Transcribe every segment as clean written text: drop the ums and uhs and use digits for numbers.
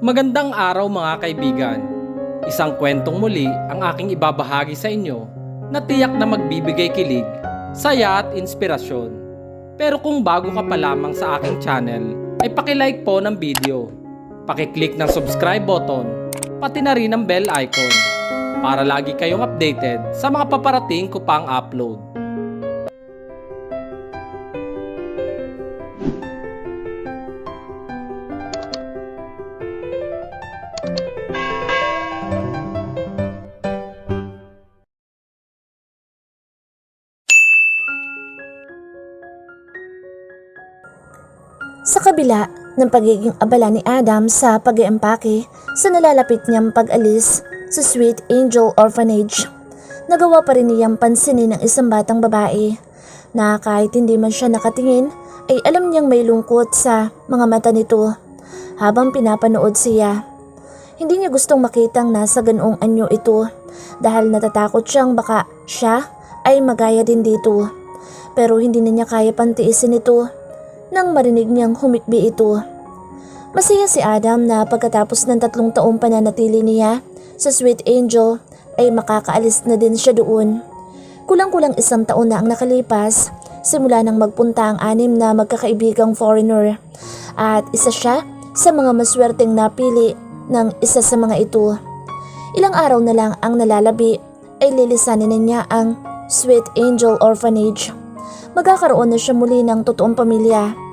Magandang araw mga kaibigan. Isang kwentong muli ang aking ibabahagi sa inyo na tiyak na magbibigay kilig, saya at inspirasyon. Pero kung bago ka pa lamang sa aking channel, ay paki-like po ng video. Paki-click ng subscribe button, pati na rin ang bell icon para lagi kayong updated sa mga paparating ko pang upload. Sa kabila ng pagiging abala ni Adam sa pag-iempake sa nalalapit niyang pag-alis sa Sweet Angel Orphanage, nagawa pa rin niyang pansinin ng isang batang babae na kahit hindi man siya nakatingin ay alam niyang may lungkot sa mga mata nito habang pinapanood siya. Hindi niya gustong makitang nasa ganoong anyo ito dahil natatakot siyang baka siya ay magaya din dito, pero hindi na niya kaya pantiisin ito. Nang marinig niyang humikbi ito. Masaya si Adam na pagkatapos ng 3 taong pananatili niya sa Sweet Angel ay makakaalis na din siya doon. Kulang-kulang 1 taon na ang nakalipas simula nang magpunta ang 6 na magkakaibigang foreigner at isa siya sa mga maswerteng napili ng isa sa mga ito. Ilang araw na lang ang nalalabi ay lilisanin na niya ang Sweet Angel Orphanage. Magkakaroon na siya muli ng totoong pamilya.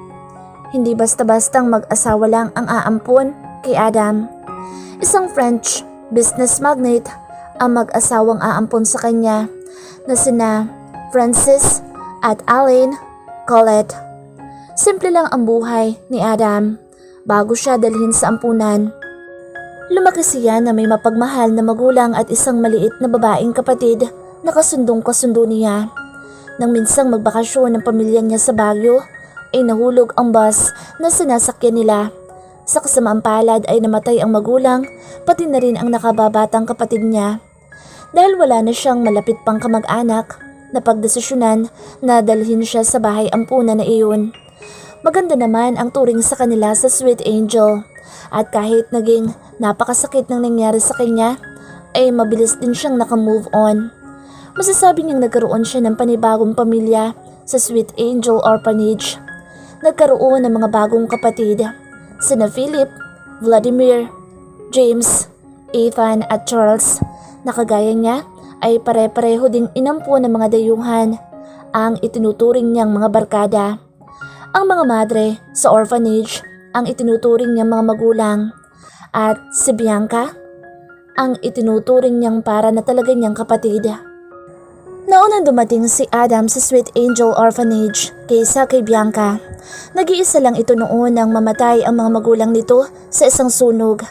Hindi basta-bastang mag-asawa lang ang aampon kay Adam. Isang French business magnate ang mag-asawang aampon sa kanya na sina Francis at Alain Colette. Simple lang ang buhay ni Adam bago siya dalhin sa ampunan. Lumaki siya na may mapagmahal na magulang at isang maliit na babaeng kapatid na kasundong-kasundo niya. Nang minsang magbakasyon ng pamilya niya sa Baguio, ay nahulog ang bus na sinasakyan nila. Sa kasamaang palad ay namatay ang magulang, pati na rin ang nakababatang kapatid niya. Dahil wala na siyang malapit pang kamag-anak, napagdesisyonan na dalhin siya sa bahay ampunan na iyon. Maganda naman ang turing sa kanila sa Sweet Angel, at kahit naging napakasakit ng nangyari sa kanya, ay mabilis din siyang nakamove on. Masasabi niyang nagkaroon siya ng panibagong pamilya sa Sweet Angel Orphanage. Nagkaroon ng mga bagong kapatid, sina Philip, Vladimir, James, Ethan at Charles, na kagaya niya ay pare-pareho ding inampo ng mga dayuhan, ang itinuturing niyang mga barkada. Ang mga madre sa orphanage ang itinuturing niyang mga magulang, at si Bianca ang itinuturing niyang para na talaga niyang kapatid. Naunang dumating si Adam sa Sweet Angel Orphanage kaysa kay Bianca. Nag-iisa lang ito noon nang mamatay ang mga magulang nito sa isang sunog.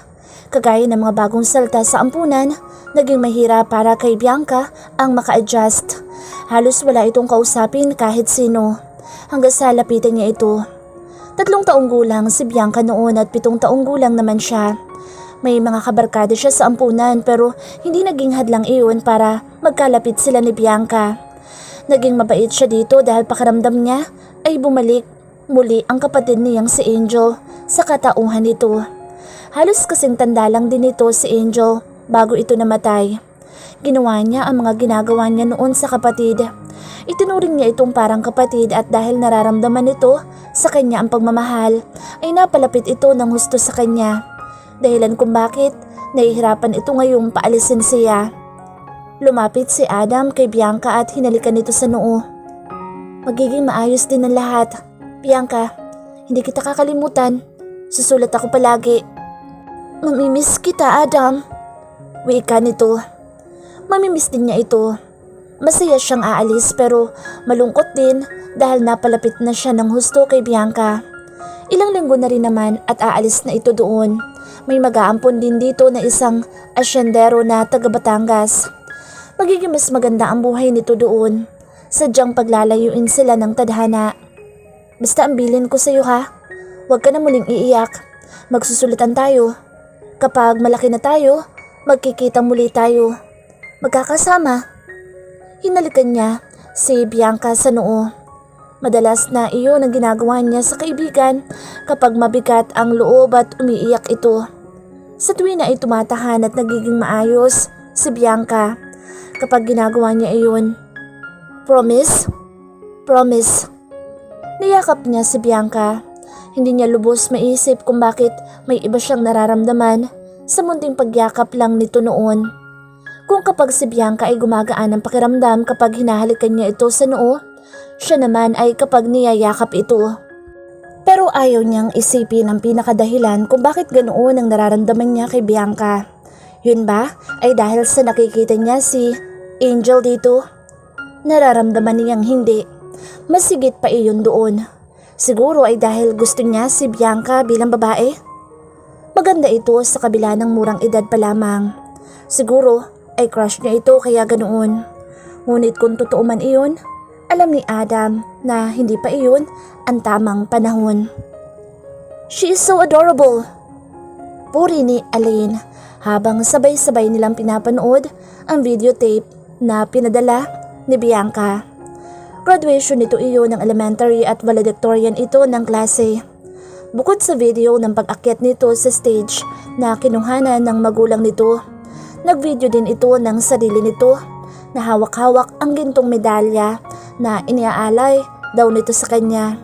Kagaya ng mga bagong salta sa ampunan, naging mahirap para kay Bianca ang maka-adjust. Halos wala itong kausapin kahit sino, hanggang sa lapitan niya ito. 3 taong gulang si Bianca noon at 7 taong gulang naman siya. May mga kabarkada siya sa ampunan pero hindi naging hadlang iyon para magkalapit sila ni Bianca. Naging mabait siya dito dahil pakiramdam niya ay bumalik muli ang kapatid niyang si Angel sa katauhan nito. Halos kasing tanda lang din ito si Angel bago ito namatay. Ginawa niya ang mga ginagawa niya noon sa kapatid. Itinuring niya itong parang kapatid at dahil nararamdaman nito sa kanya ang pagmamahal ay napalapit ito ng husto sa kanya. Dahilan kung bakit nahihirapan ito ngayong paalisin siya. Lumapit si Adam kay Bianca at hinalikan ito sa noo. Magiging maayos din ang lahat. Bianca, hindi kita kakalimutan. Susulat ako palagi. Mamimiss kita, Adam. Wika nito. Mamimiss din niya ito. Masaya siyang aalis pero malungkot din dahil napalapit na siya ng husto kay Bianca. Ilang linggo na rin naman at aalis na ito doon. May mag-aampon din dito na isang asyendero na taga Batangas. Magiging mas maganda ang buhay nito doon. Sadyang paglalayuin sila ng tadhana. Basta ang bilin ko sa iyo ha. Huwag ka na muling iiyak. Magsusulatan tayo. Kapag malaki na tayo, magkikita muli tayo. Magkakasama. Hinalikan niya si Bianca sa noo. Madalas na iyon ang ginagawa niya sa kaibigan kapag mabigat ang loob at umiiyak ito. Sa tuwi na ay tumatahan at nagiging maayos si Bianca kapag ginagawa niya iyon. Promise? Promise. Niyakap niya si Bianca. Hindi niya lubos maisip kung bakit may iba siyang nararamdaman sa munting pagyakap lang nito noon. Kung kapag si Bianca ay gumagaan ng pakiramdam kapag hinahalikan niya ito sa noo, siya naman ay kapag niyayakap ito. Pero ayaw niyang isipin ang pinakadahilan kung bakit ganoon ang nararamdaman niya kay Bianca. Yun ba ay dahil sa nakikita niya si Angel dito? Nararamdaman niyang hindi. Mas higit pa iyon doon. Siguro ay dahil gusto niya si Bianca bilang babae. Maganda ito sa kabila ng murang edad pa lamang. Siguro ay crush niya ito kaya ganoon. Ngunit kung totoo man iyon, alam ni Adam na hindi pa iyon ang tamang panahon. She is so adorable! Puri ni Aline habang sabay-sabay nilang pinapanood ang videotape na pinadala ni Bianca. Graduation nito iyon ng elementary at valedictorian ito ng klase. Bukod sa video ng pag-akyat nito sa stage na kinuhanan ng magulang nito, nag-video din ito ng sarili nito na hawak-hawak ang gintong medalya na iniaalay daw nito sa kanya.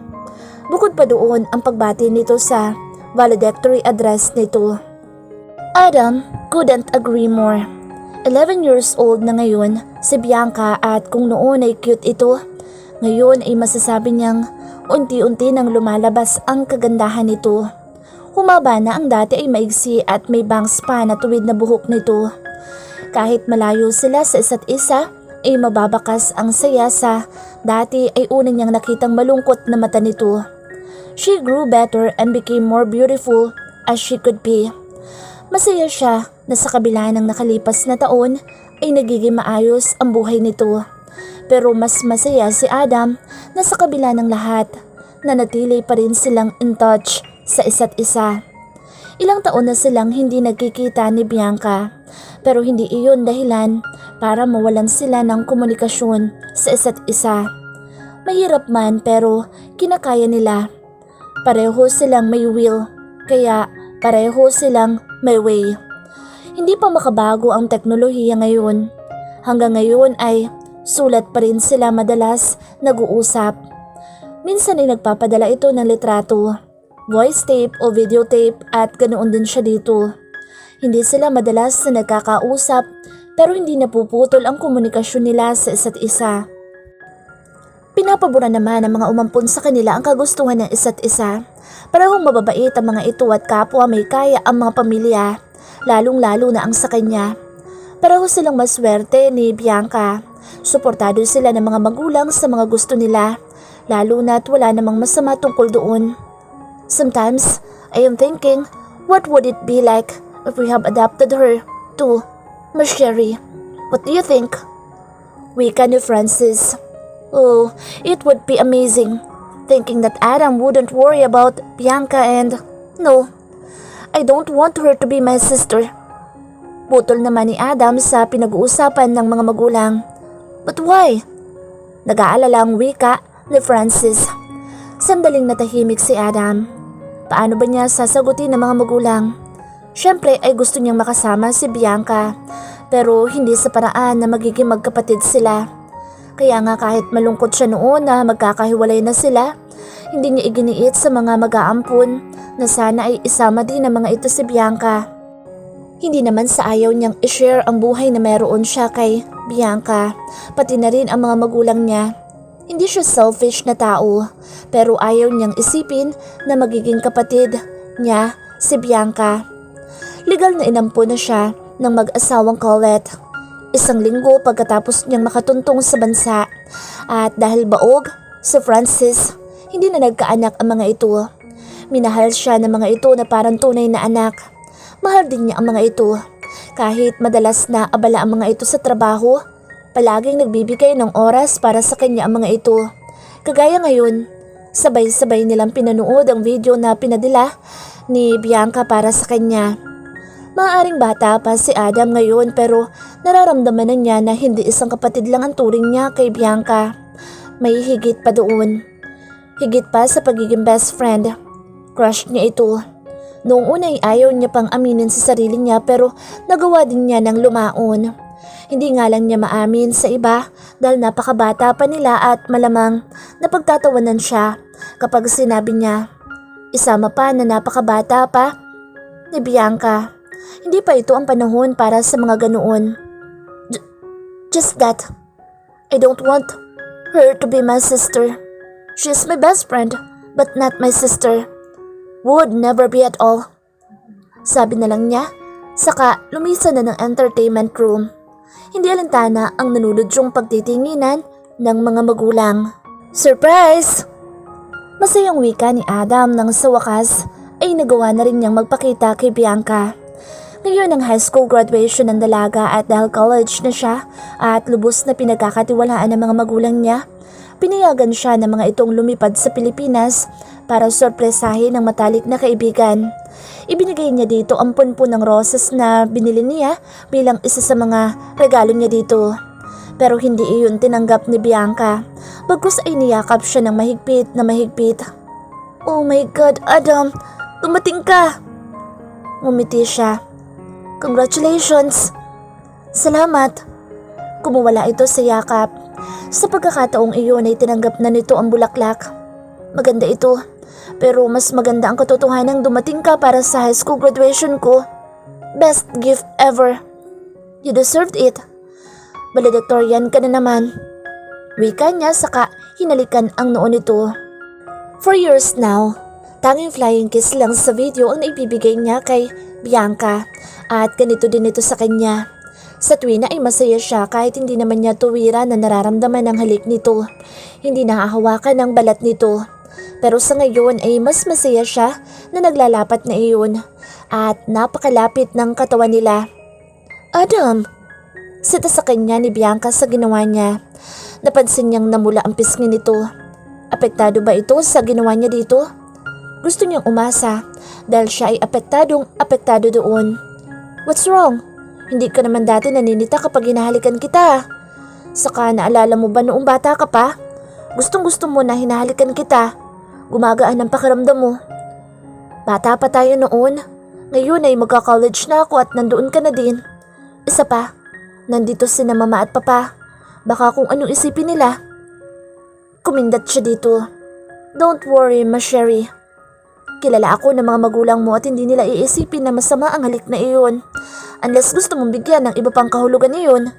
Bukod pa doon ang pagbati nito sa valedictory address nito. Adam couldn't agree more. 11 years old na ngayon si Bianca at kung noon ay cute ito, ngayon ay masasabi niyang unti-unti nang lumalabas ang kagandahan nito. Humaba na ang dati ay maigsi at may bangs pa na tuwid na buhok nito. Kahit malayo sila sa isa't isa, ay mababakas ang saya sa dati ay una niyang nakitang malungkot na mata nito. She grew better and became more beautiful as she could be. Masaya siya na sa kabila ng nakalipas na taon ay nagiging maayos ang buhay nito. Pero mas masaya si Adam na sa kabila ng lahat, nanatili pa rin silang in touch sa isa't isa. Ilang taon na silang hindi nagkikita ni Bianca, pero hindi iyon dahilan para mawalan sila ng komunikasyon sa isa't isa. Mahirap man pero kinakaya nila. Pareho silang may will, kaya pareho silang may way. Hindi pa makabago ang teknolohiya ngayon. Hanggang ngayon ay sulat pa rin sila madalas nag-uusap. Minsan ay nagpapadala ito ng litrato, voice tape o videotape at ganoon din siya dito. Hindi sila madalas na nagkakausap pero hindi napuputol ang komunikasyon nila sa isa't isa. Pinapabura naman ng mga umampun sa kanila ang kagustuhan ng isa't isa. Parehong mababait ang mga ito at kapwa may kaya ang mga pamilya, lalong-lalo na ang sa kanya. Pareho silang maswerte ni Bianca. Suportado sila ng mga magulang sa mga gusto nila, lalo na't wala namang masama tungkol doon. Sometimes, I am thinking, what would it be like if we have adopted her to Miss Sherry? What do you think? Wika ni Francis. Oh, it would be amazing. Thinking that Adam wouldn't worry about Bianca and... No, I don't want her to be my sister. Putol naman ni Adam sa pinag-uusapan ng mga magulang. But why? Nag-aalala ang wika ni Francis. Sandaling natahimik si Adam. Paano ba niya sasagutin ng mga magulang? Siyempre ay gusto niyang makasama si Bianca, pero hindi sa paraan na magiging magkapatid sila. Kaya nga kahit malungkot siya noon na magkakahiwalay na sila, hindi niya iginiit sa mga mag-aampon na sana ay isama din ng mga ito si Bianca. Hindi naman sa ayaw niyang i-share ang buhay na meron siya kay Bianca, pati na rin ang mga magulang niya. Hindi siya selfish na tao, pero ayaw niyang isipin na magiging kapatid niya si Bianca. Legal na inampon na siya ng mag-asawang Colette. 1 linggo pagkatapos niyang makatuntong sa bansa, at dahil baog si Francis, hindi na nagkaanak ang mga ito. Minahal siya ng mga ito na parang tunay na anak. Mahal din niya ang mga ito. Kahit madalas na abala ang mga ito sa trabaho, palaging nagbibigay ng oras para sa kanya ang mga ito. Kagaya ngayon, sabay-sabay nilang pinanood ang video na pinadala ni Bianca para sa kanya. Maaaring bata pa si Adam ngayon pero nararamdaman na niya na hindi isang kapatid lang ang turing niya kay Bianca. May higit pa doon. Higit pa sa pagiging best friend. Crush niya ito. Noong una ay ayaw niya pang aminin sa sarili niya pero nagawa din niya ng lumaon. Hindi nga lang niya maamin sa iba dahil napakabata pa nila at malamang napagtatawanan siya kapag sinabi niya. Isama pa na napakabata pa ni Bianca. Hindi pa ito ang panahon para sa mga ganoon. Just that, I don't want her to be my sister. She is my best friend, but not my sister. Would never be at all. Sabi na lang niya, saka lumisa na ng entertainment room. Hindi alintana ang nanunodyong pagtitinginan ng mga magulang. Surprise! Masayang wika ni Adam nang sa wakas ay nagawa na rin niyang magpakita kay Bianca. Ngayon ang high school graduation ng dalaga at dahil college na siya at lubos na pinagkakatiwalaan ng mga magulang niya, pinayagan siya ng mga itong lumipad sa Pilipinas para sorpresahin ng matalik na kaibigan. Ibinigay niya dito ang punpun ng roses na binili niya bilang isa sa mga regalo niya dito. Pero hindi iyon tinanggap ni Bianca, bagkus ay niyakap siya ng mahigpit na mahigpit. Oh my God, Adam! Dumating ka! Ngumiti siya. Congratulations! Salamat! Kumuwala ito sa yakap. Sa pagkakataong iyon ay tinanggap na nito ang bulaklak. Maganda ito, pero mas maganda ang katotohanang dumating ka para sa high school graduation ko. Best gift ever. You deserved it. Valedictorian ka na naman. Wika niya saka hinalikan ang noo nito. For years now, tanging flying kiss lang sa video ang naibibigay niya kay Bianca at ganito din ito sa kanya. Sa tuwina ay masaya siya kahit hindi naman niya tuwira na nararamdaman ang halik nito. Hindi nahahawakan ang balat nito. Pero sa ngayon ay mas masaya siya na naglalapat na iyon at napakalapit ng katawan nila. Adam! Sita sa kanya ni Bianca sa ginawa niya. Napansin niyang namula ang pisngi nito. Apektado ba ito sa ginawa niya dito? Gusto niyang umasa dahil siya ay apektado doon. What's wrong? Hindi ka naman dati naninita kapag hinahalikan kita. Saka naalala mo ba noong bata ka pa? Gustong-gusto mo na hinahalikan kita. Gumagaan ang pakiramdam mo. Bata pa tayo noon. Ngayon ay magka-college na ako at nandoon ka na din. Isa pa, nandito sina mama at papa. Baka kung anong isipin nila. Kumindat siya dito. Don't worry, Ma Sherry. Kilala ako ng mga magulang mo at hindi nila iisipin na masama ang halik na iyon. Unless gusto mong bigyan ng iba pang kahulugan iyon.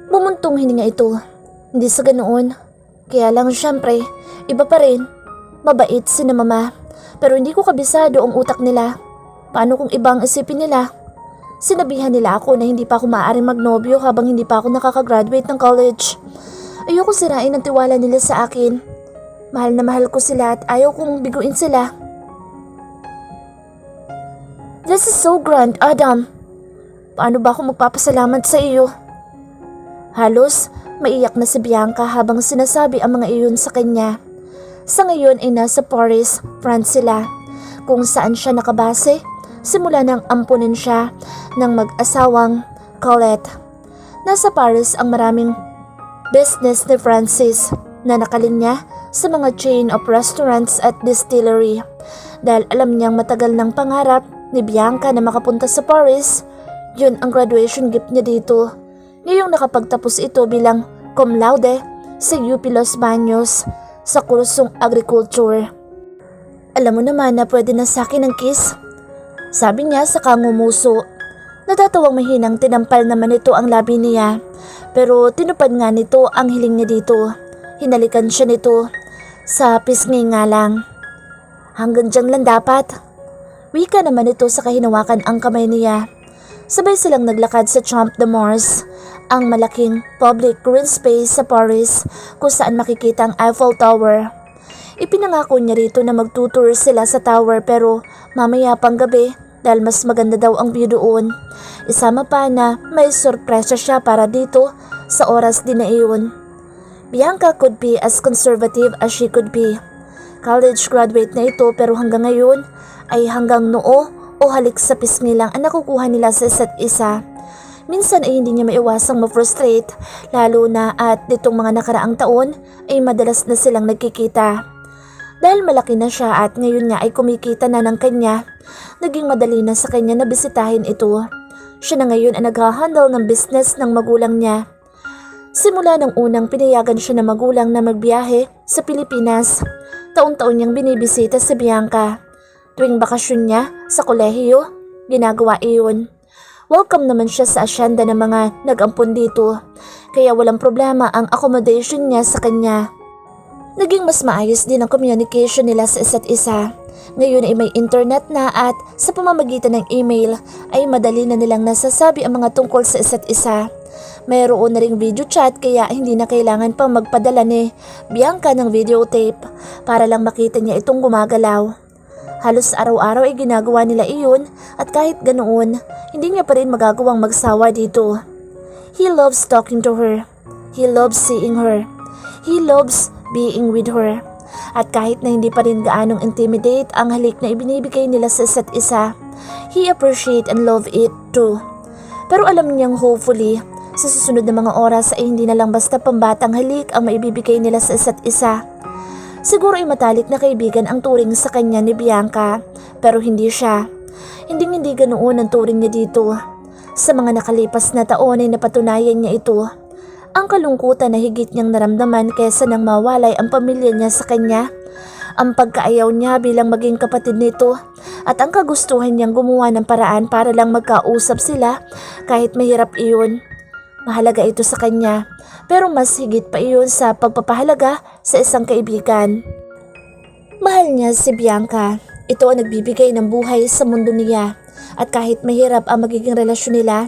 Bumuntong hininga ito. Hindi sa ganoon. Kaya lang syempre, iba pa rin. Mabait sina mama. Pero hindi ko kabisado ang utak nila. Paano kung ibang isipin nila? Sinabihan nila ako na hindi pa ako maaaring magnobyo habang hindi pa ako nakakagraduate ng college. Ayoko sirain ang tiwala nila sa akin. Mahal na mahal ko sila at ayaw kong biguin sila. This is so grand, Adam. Paano ba ako magpapasalamat sa iyo? Halos maiyak na si Bianca habang sinasabi ang mga iyon sa kanya. Sa ngayon ay nasa Paris, France sila, kung saan siya nakabase simula nang ampunin siya ng mag-asawang Colette. Nasa Paris ang maraming business ni Francis na nakalinya sa mga chain of restaurants at distillery. Dahil alam niyang matagal ng pangarap ni Bianca na makapunta sa Paris, yun ang graduation gift niya dito. Ngayong nakapagtapos ito bilang cum laude sa UP Los Baños sa kursong agriculture. Alam mo naman na pwede na sa akin ang kiss. Sabi niya sa kangumuso. Natatawang mahinang tinampal naman ito ang labi niya. Pero tinupad nga nito ang hiling niya dito. Hinalikan siya nito. Sa pisngi nga lang. Hanggang dyan lang dapat. Wika naman ito sa kahinawakan ang kamay niya. Sabay silang naglakad sa Champ de Mars, ang malaking public green space sa Paris kung saan makikita ang Eiffel Tower. Ipinangako niya rito na magtutour sila sa tower pero mamaya pang gabi dahil mas maganda daw ang view doon. Isama pa na may sorpresa siya para dito sa oras din na iyon. Bianca could be as conservative as she could be. College graduate na ito pero hanggang ngayon ay hanggang noo o halik sa pisngi lang ang nakukuha nila sa isa't isa. Minsan ay hindi niya maiwasang ma-frustrate lalo na at nitong mga nakaraang taon ay madalas na silang nagkikita. Dahil malaki na siya at ngayon nga ay kumikita na ng kanya, naging madali na sa kanya na bisitahin ito. Siya na ngayon ay nag-handle ng business ng magulang niya. Simula ng unang pinayagan siya ng magulang na magbiyahe sa Pilipinas, taon-taon niyang binibisita si Bianca. Tuwing bakasyon niya sa kolehiyo, ginagawa iyon. Welcome naman siya sa asyenda ng mga nag-ampon dito, kaya walang problema ang accommodation niya sa kanya. Naging mas maayos din ang communication nila sa isa't isa. Ngayon ay may internet na at sa pamamagitan ng email ay madali na nilang nasasabi ang mga tungkol sa isa't isa. Mayroon na ring video chat kaya hindi na kailangan pang magpadala ni Bianca ng videotape para lang makita niya itong gumagalaw. Halos araw-araw ay ginagawa nila iyon at kahit ganoon, hindi niya pa rin magagawang magsawa dito. He loves talking to her. He loves seeing her. He loves being with her. At kahit na hindi pa rin gaanong intimidate ang halik na ibinibigay nila sa isa't isa, he appreciate and love it too. Pero alam niyang hopefully, sa susunod na mga oras ay hindi na lang basta pambatang halik ang maibibigay nila sa isa't isa. Siguro ay matalik na kaibigan ang turing sa kanya ni Bianca, pero hindi siya. Hindi ganoon ang turing niya dito. Sa mga nakalipas na taon ay napatunayan niya ito. Ang kalungkutan na higit niyang naramdaman kaysa nang mawalay ang pamilya niya sa kanya, ang pagkaayaw niya bilang maging kapatid nito at ang kagustuhan niyang gumawa ng paraan para lang magkausap sila kahit mahirap iyon. Mahalaga ito sa kanya, pero mas higit pa iyon sa pagpapahalaga sa isang kaibigan. Mahal niya si Bianca. Ito ang nagbibigay ng buhay sa mundo niya. At kahit mahirap ang magiging relasyon nila,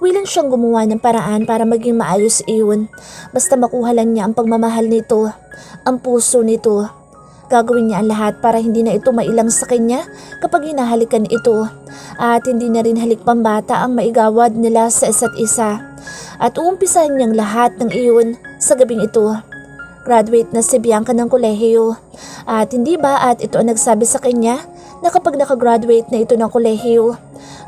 willing siyang gumawa ng paraan para maging maayos iyon. Basta makuha lang niya ang pagmamahal nito, ang puso nito. Gagawin niya ang lahat para hindi na ito mailang sa kanya kapag hinahalikan ito. At hindi na rin halik pambata ang maigawad nila sa isa't isa. At uumpisahan niyang lahat ng iyon sa gabing ito. Graduate na si Bianca ng kolehiyo. At hindi ba at ito ang nagsabi sa kanya na kapag nakagraduate na ito ng kolehiyo,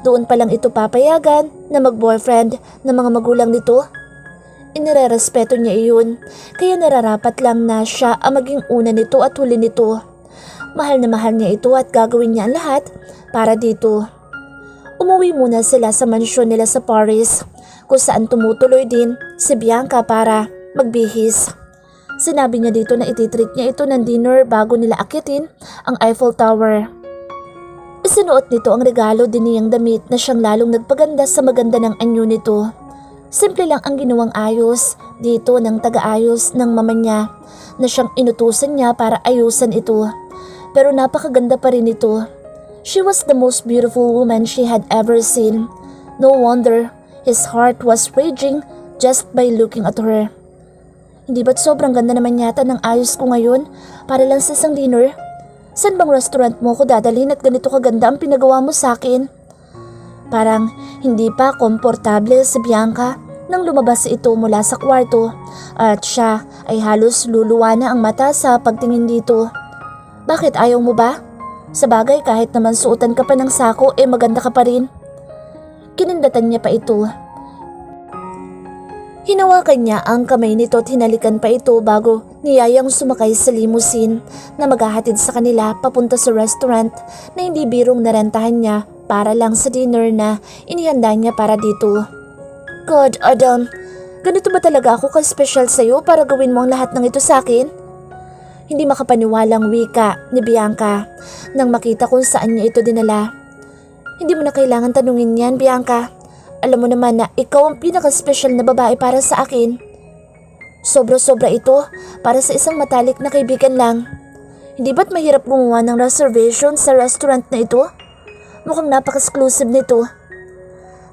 doon pa lang ito papayagan na mag-boyfriend ng mga magulang nito? Inirerespeto niya iyon, kaya nararapat lang na siya ang maging una nito at huli nito. Mahal na mahal niya ito at gagawin niya ang lahat para dito. Umuwi muna sila sa mansyon nila sa Paris, kung saan tumutuloy din si Bianca para magbihis. Sinabi niya dito na ititreat niya ito ng dinner bago nila akitin ang Eiffel Tower. Isinuot nito ang regalo din niyang damit na siyang lalong nagpaganda sa maganda ng anyo nito. Simple lang ang ginawang ayos dito ng taga-ayos ng mama niya na siyang inutusan niya para ayusan ito. Pero napakaganda pa rin ito. She was the most beautiful woman she had ever seen. No wonder his heart was raging just by looking at her. Hindi ba't sobrang ganda naman yata ng ayos ko ngayon para lang sa isang dinner? Saan bang restaurant mo ko dadalhin at ganito kaganda ang pinagawa mo sa akin? Parang hindi pa komportable si Bianca nang lumabas ito mula sa kwarto at siya ay halos luluwa na ang mata sa pagtingin dito. Bakit ayaw mo ba? Sa bagay kahit naman suotan ka pa ng sako maganda ka pa rin. Kinindatan niya pa ito. Hinawakan niya ang kamay nito at hinalikan pa ito bago niyayang sumakay sa limousine na maghahatid sa kanila papunta sa restaurant na hindi birong narentahan niya para lang sa dinner na inihanda niya para dito. God, Adam, ganito ba talaga ako ka-special sa'yo para gawin mo ang lahat ng ito sa akin? Hindi makapaniwalang wika ni Bianca nang makita kung saan niya ito dinala. Hindi mo na kailangan tanungin yan, Bianca. Alam mo naman na ikaw ang pinaka-special na babae para sa akin. Sobra-sobra ito para sa isang matalik na kaibigan lang. Hindi ba't mahirap gumawa ng reservation sa restaurant na ito? Mukhang napaka-exclusive nito.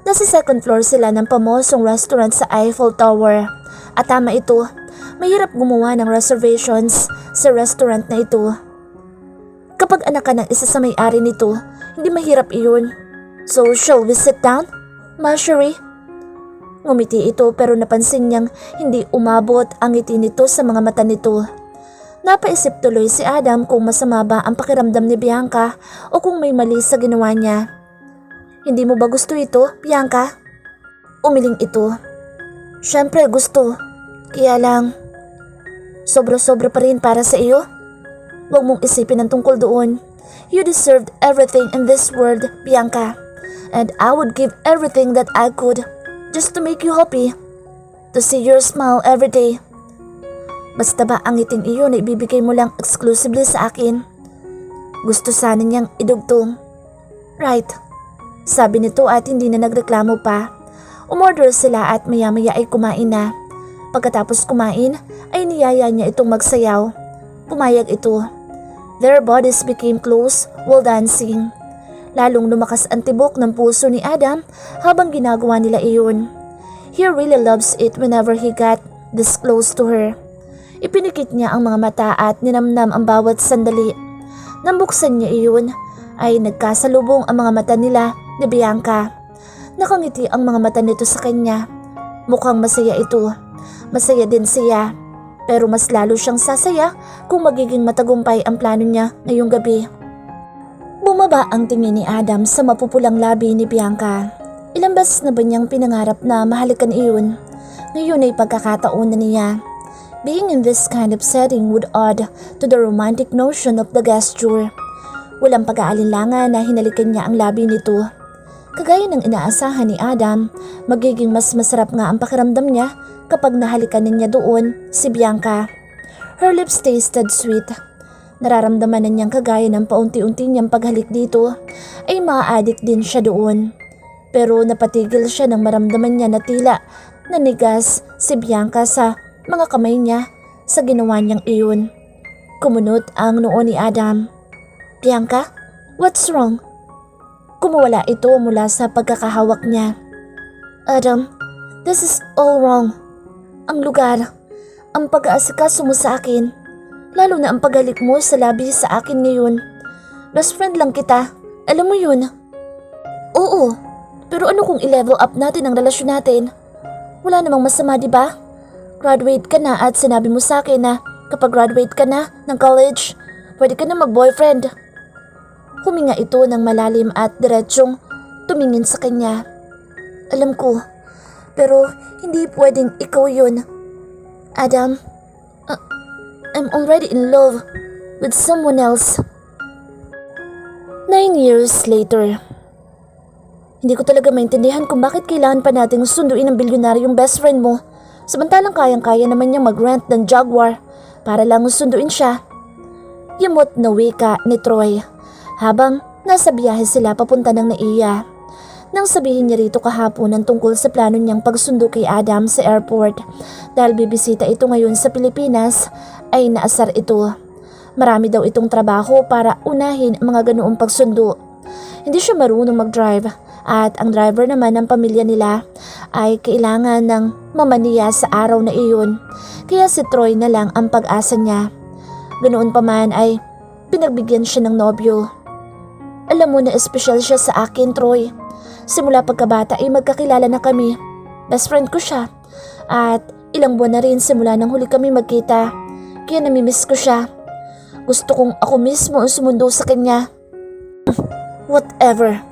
Nasa second floor sila ng pamosong restaurant sa Eiffel Tower. At tama ito, mahirap gumawa ng reservations sa restaurant na ito. Kapag anak ka ng isa sa may-ari nito, hindi mahirap iyon. So shall we sit down? Marjorie? Ngumiti ito pero napansin niyang hindi umabot ang ngiti nito sa mga mata nito. Napaisip tuloy si Adam kung masama ba ang pakiramdam ni Bianca o kung may mali sa ginawa niya. Hindi mo ba gusto ito, Bianca? Umiling ito. Siyempre gusto. Kaya lang, sobra-sobra pa rin para sa iyo. Huwag mong isipin ang tungkol doon. You deserved everything in this world, Bianca. And I would give everything that I could just to make you happy. To see your smile every day. Basta ba ang ngiting iyon na ibibigay mo lang exclusively sa akin? Gusto sana niyang idugtong. Right. Sabi nito at hindi na nagreklamo pa. Umorder sila at maya-maya ay kumain na. Pagkatapos kumain ay niyaya niya itong magsayaw. Pumayag ito. Their bodies became close while dancing. Lalong lumakas ang tibok ng puso ni Adam habang ginagawa nila iyon. He really loves it whenever he got this close to her. Ipinikit niya ang mga mata at ninamnam ang bawat sandali. Nang buksan niya iyon, ay nagkasalubong ang mga mata nila ni Bianca. Nakangiti ang mga mata nito sa kanya. Mukhang masaya ito. Masaya din siya. Pero mas lalo siyang sasaya kung magiging matagumpay ang plano niya ngayong gabi. Bumaba ang tingin ni Adam sa mapupulang labi ni Bianca. Ilang beses na ba niyang pinangarap na mahalikan iyon? Ngayon ay pagkakataon na niya. Being in this kind of setting would add to the romantic notion of the gesture. Walang pag-aalinlangan na hinalikan niya ang labi nito. Kagaya ng inaasahan ni Adam, magiging mas masarap nga ang pakiramdam niya kapag nahalikan niya doon si Bianca. Her lips tasted sweet. Nararamdaman na niyang kagaya ng paunti-unti niyang paghalik dito ay maa-addict din siya doon. Pero napatigil siya nang maramdaman niya na tila nanigas si Bianca sa mga kamay niya sa ginawa niyang iyon. Kumunot ang noo ni Adam. Bianca, what's wrong? Kumuwala ito mula sa pagkakahawak niya. Adam, this is all wrong. Ang lugar, ang pag-aasikaso mo sa akin, lalo na ang paghalik mo sa labi sa akin ngayon. Best friend lang kita, alam mo yun? Oo, pero ano kung i-level up natin ang relasyon natin? Wala namang masama, di ba? Graduate ka na at sinabi mo sa akin na kapag graduate ka na ng college, pwede ka na mag-boyfriend. Huminga ito ng malalim at diretsyong tumingin sa kanya. Alam ko, pero hindi pwedeng ikaw yun. Adam, I'm already in love with someone else. 9 years later. Hindi ko talaga maintindihan kung bakit kailangan pa nating sunduin ang bilyonaryong best friend mo. Samantalang kayang-kaya naman niya mag-rent ng Jaguar para lang sunduin siya. Yamot na wika ni Troy habang nasa biyahe sila papunta ng Naiya. Nang sabihin niya rito kahapon ang tungkol sa plano niyang pagsundo kay Adam sa airport dahil bibisita ito ngayon sa Pilipinas ay naasar ito. Marami daw itong trabaho para unahin ang mga ganoong pagsundo. Hindi siya marunong mag-drive at ang driver naman ng pamilya nila ay kailangan ng mamaniya sa araw na iyon, kaya si Troy na lang ang pag-asa niya. Ganoon pa man ay pinagbigyan siya ng nobyo. Alam mo na espesyal siya sa akin, Troy. Simula pagkabata ay magkakilala na kami. Best friend ko siya at ilang buwan na rin simula nang huli kami magkita, kaya namimiss ko siya. Gusto kong ako mismo ang sumundo sa kanya. Whatever.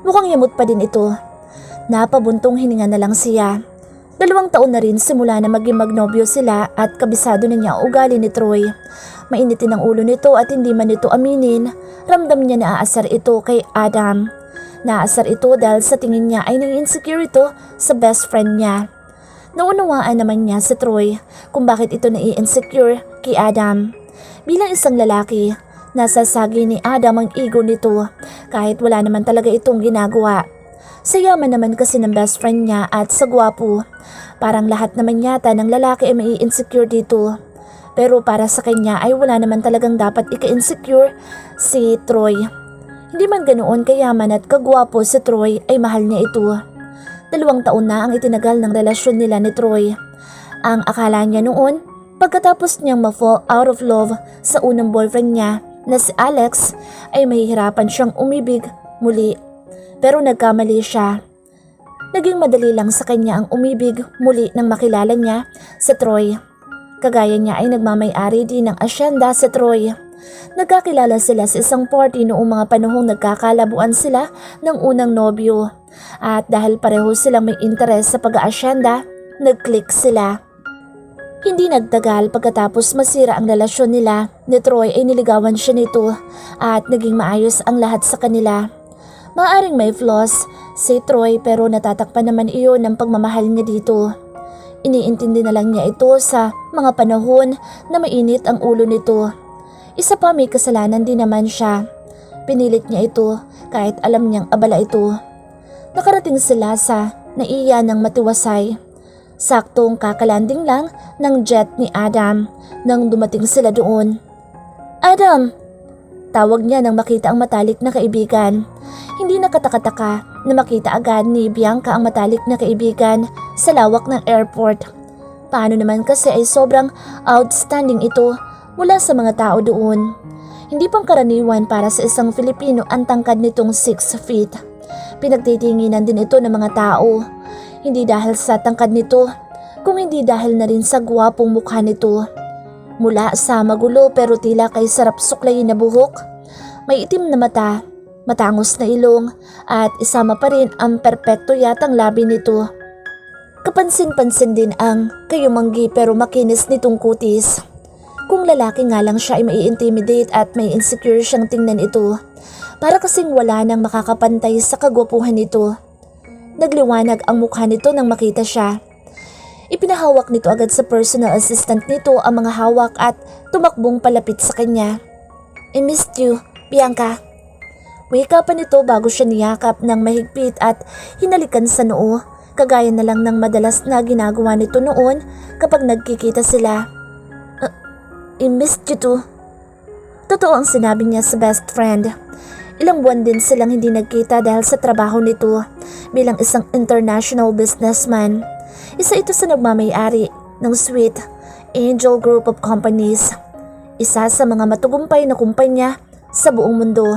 Mukhang yamot pa din ito. Napabuntong hininga na lang siya. 2 taon na rin simula na maging magnobyo sila at kabisado na niya ang ugali ni Troy. Mainitin ang ulo nito at hindi man ito aminin, ramdam niya na aasar ito kay Adam. Naasar ito dahil sa tingin niya ay nai-insecure ito sa best friend niya. Naunawaan naman niya si Troy kung bakit ito nai-insecure kay Adam. Bilang isang lalaki, nasasagi ni Adam ang ego nito kahit wala naman talaga itong ginagawa. Sa yaman naman kasi ng best friend niya at sa gwapo. Parang lahat naman yata ng lalaki ay mai-insecure dito. Pero para sa kanya ay wala naman talagang dapat ika-insecure si Troy. Hindi man ganoon kayaman at kagwapo si Troy ay mahal niya ito. 2 taon na ang itinagal ng relasyon nila ni Troy. Ang akala niya noon, pagkatapos niyang ma-fall out of love sa unang boyfriend niya na si Alex ay mahihirapan siyang umibig muli. Pero nagkamali siya. Naging madali lang sa kanya ang umibig muli nang makilala niya si Troy. Kagaya niya ay nagmamay-ari din ng asyenda si Troy. Nagkakilala sila sa isang party noong mga panahong nagkakalabuan sila ng unang nobyo. At dahil pareho silang may interes sa pag-aasyenda, nag-click sila. Hindi nagtagal pagkatapos masira ang relasyon nila ni Troy ay niligawan siya nito at naging maayos ang lahat sa kanila. Maaring may flaws si Troy pero natatakpan naman iyon ng pagmamahal niya dito. Iniintindi na lang niya ito sa mga panahon na mainit ang ulo nito. Isa pa may kasalanan din naman siya. Pinilit niya ito kahit alam niyang abala ito. Nakarating sila sa naiya ng matiwasay. Saktong kakalanding lang ng jet ni Adam nang dumating sila doon. Adam! Tawag niya nang makita ang matalik na kaibigan. Hindi nakatakataka na makita agad ni Bianca ang matalik na kaibigan sa lawak ng airport. Paano naman kasi ay sobrang outstanding ito mula sa mga tao doon. Hindi pangkaraniwan para sa isang Filipino ang tangkad nitong 6 feet. Pinagtitinginan din ito ng mga tao. Hindi dahil sa tangkad nito, kung hindi dahil na rin sa gwapong mukha nito. Mula sa magulo pero tila kay sarap suklayin na buhok, may itim na mata, matangos na ilong at isama pa rin ang perpekto yatang labi nito. Kapansin-pansin din ang kayumanggi pero makinis nitong kutis. Kung lalaki nga lang siya ay mai-intimidate at may insecure siyang tingnan ito. Para kasing wala nang makakapantay sa kagwapuhan nito. Nagliwanag ang mukha nito nang makita siya. Ipinahawak nito agad sa personal assistant nito ang mga hawak at tumakbong palapit sa kanya. I missed you, Bianca. Wika pa nito bago siya niyakap ng mahigpit at hinalikan sa noo, kagaya na lang ng madalas na ginagawa nito noon kapag nagkikita sila. I missed you too. Totoo ang sinabi niya sa best friend. Ilang buwan din silang hindi nagkita dahil sa trabaho nito bilang isang international businessman. Isa ito sa nagmamay-ari ng Sweet Angel Group of Companies. Isa sa mga matugumpay na kumpanya sa buong mundo.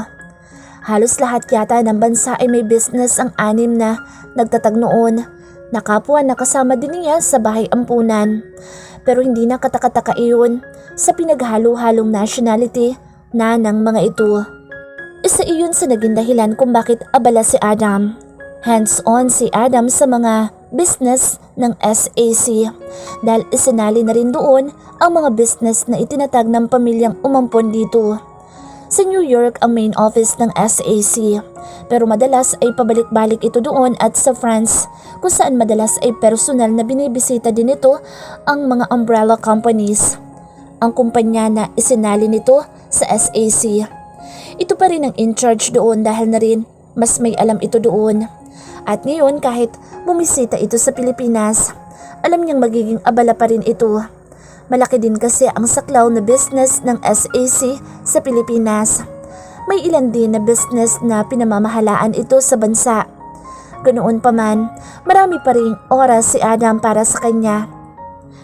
Halos lahat yata ng bansa ay may business ang anim na nagtatag noon. Nakapwa na kasama din niya sa bahay ampunan. Pero hindi na katakataka iyon sa pinaghalo-halong nationality na ng mga ito. Isa iyon sa naging dahilan kung bakit abala si Adam. Hands-on si Adam sa mga business ng SAC dahil isinali na rin doon ang mga business na itinatag ng pamilyang umampon dito. Sa New York ang main office ng SAC pero madalas ay pabalik-balik ito doon at sa France kung saan madalas ay personal na binibisita din ito ang mga umbrella companies. Ang kumpanya na isinali nito sa SAC. Ito pa rin ang in charge doon dahil na rin mas may alam ito doon. At ngayon kahit bumisita ito sa Pilipinas, alam niyang magiging abala pa rin ito. Malaki din kasi ang saklaw na business ng SAC sa Pilipinas. May ilan din na business na pinamamahalaan ito sa bansa. Ganoon pa man, marami pa ring oras si Adam para sa kanya.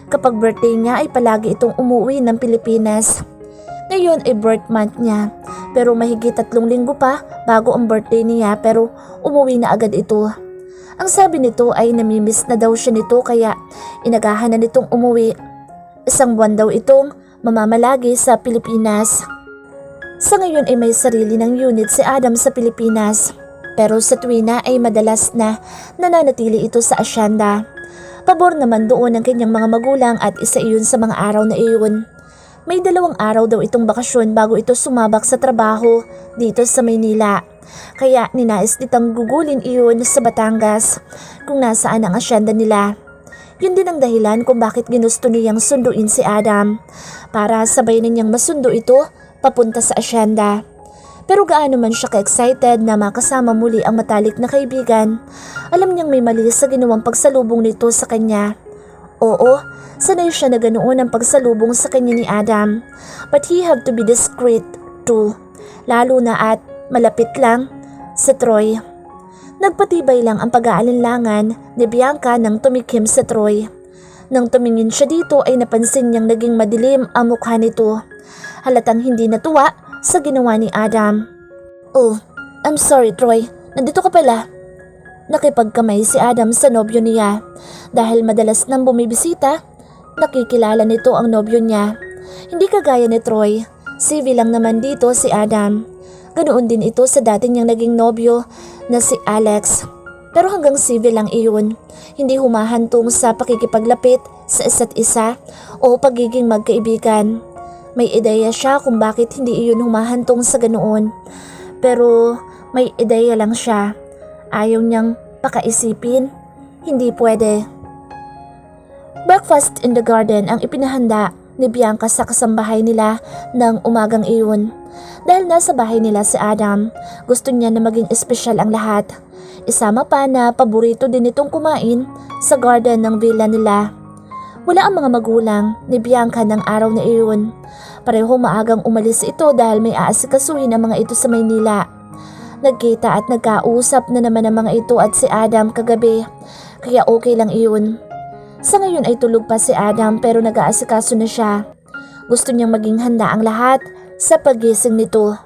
Kapag birthday niya ay palagi itong umuwi ng Pilipinas. Ngayon ay birth month niya pero mahigit 3 linggo pa bago ang birthday niya pero umuwi na agad ito. Ang sabi nito ay namimiss na daw siya nito kaya inagahan na nitong umuwi. 1 buwan daw itong mamamalagi sa Pilipinas. Sa ngayon ay may sarili ng unit si Adam sa Pilipinas pero sa tuwina ay madalas na nananatili ito sa asyenda. Pabor naman doon ng kanyang mga magulang at isa iyon sa mga araw na iyon. May 2 araw daw itong bakasyon bago ito sumabak sa trabaho dito sa Maynila. Kaya ninais nitang gugulin iyon sa Batangas kung nasaan ang asyenda nila. Yun din ang dahilan kung bakit ginusto niyang sunduin si Adam para sabay na niyang masundo ito papunta sa asyenda. Pero gaano man siya ka-excited na makasama muli ang matalik na kaibigan, alam niyang may mali sa ginawang pagsalubong nito sa kanya. Oo, sanay siya na ganoon ang pagsalubong sa kanya ni Adam. But he have to be discreet too, lalo na at malapit lang si Troy. Nagpatibay lang ang pag-aalinlangan ni Bianca nang tumikim si Troy. Nang tumingin siya dito ay napansin niyang naging madilim ang mukha nito. Halatang hindi natuwa sa ginawa ni Adam. Oh, I'm sorry Troy, nandito ka pala. Nakipagkamay si Adam sa nobyo niya. Dahil madalas nang bumibisita, nakikilala nito ang nobyo niya. Hindi kagaya ni Troy, civil lang naman dito si Adam. Ganoon din ito sa dati niyang naging nobyo na si Alex. Pero hanggang civil lang iyon, hindi humahantong sa pakikipaglapit sa isa't isa o pagiging magkaibigan. May ideya siya kung bakit hindi iyon humahantong sa ganoon. Pero may ideya lang siya. Ayaw niyang pakaisipin. Hindi pwede. Breakfast in the garden ang ipinahanda ni Bianca sa kasambahay nila ng umagang iyon. Dahil nasa bahay nila si Adam, gusto niya na maging espesyal ang lahat. Isama pa na paborito din itong kumain sa garden ng villa nila. Wala ang mga magulang ni Bianca ng araw na iyon. Pareho maagang umalis ito dahil may aasikasuhin ang mga ito sa Maynila. Nagkita at nagkausap na naman ang mga ito at si Adam kagabi, kaya okay lang iyon. Sa ngayon ay tulog pa si Adam pero nag-aasikaso na siya. Gusto niyang maging handa ang lahat sa paggising nito.